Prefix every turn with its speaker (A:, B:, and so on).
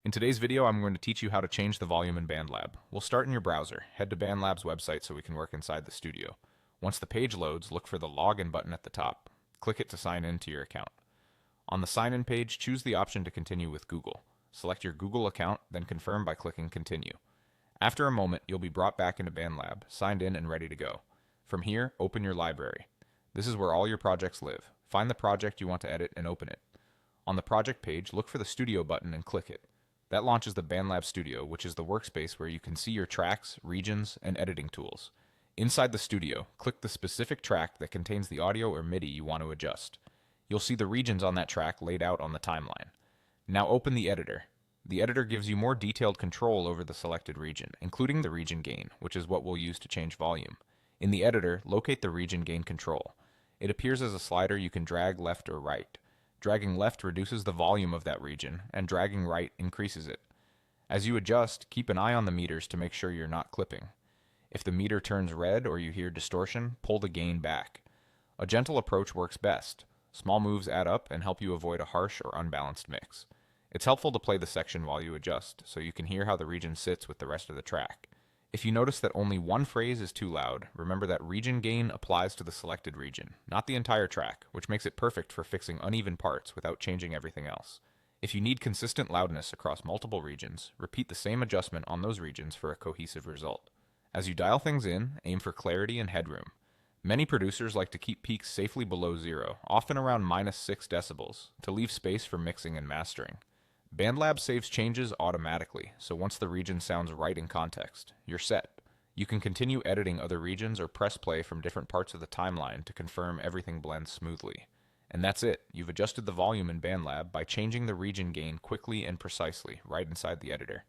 A: In today's video, I'm going to teach you how to change the volume in BandLab. We'll start in your browser. Head to BandLab's website so we can work inside the studio. Once the page loads, look for the Login button at the top. Click it to sign in to your account. On the Sign In page, choose the option to continue with Google. Select your Google account, then confirm by clicking Continue. After a moment, you'll be brought back into BandLab, signed in and ready to go. From here, open your library. This is where all your projects live. Find the project you want to edit and open it. On the project page, look for the Studio button and click it. That launches the BandLab Studio, which is the workspace where you can see your tracks, regions, and editing tools. Inside the studio, click the specific track that contains the audio or MIDI you want to adjust. You'll see the regions on that track laid out on the timeline. Now open the editor. The editor gives you more detailed control over the selected region, including the region gain, which is what we'll use to change volume. In the editor, locate the region gain control. It appears as a slider you can drag left or right. Dragging left reduces the volume of that region, and dragging right increases it. As you adjust, keep an eye on the meters to make sure you're not clipping. If the meter turns red or you hear distortion, pull the gain back. A gentle approach works best. Small moves add up and help you avoid a harsh or unbalanced mix. It's helpful to play the section while you adjust, so you can hear how the region sits with the rest of the track. If you notice that only one phrase is too loud, remember that region gain applies to the selected region, not the entire track, which makes it perfect for fixing uneven parts without changing everything else. If you need consistent loudness across multiple regions, repeat the same adjustment on those regions for a cohesive result. As you dial things in, aim for clarity and headroom. Many producers like to keep peaks safely below zero, often around -6 decibels, to leave space for mixing and mastering. BandLab saves changes automatically, so once the region sounds right in context, you're set. You can continue editing other regions or press play from different parts of the timeline to confirm everything blends smoothly. And that's it. You've adjusted the volume in BandLab by changing the region gain quickly and precisely right inside the editor.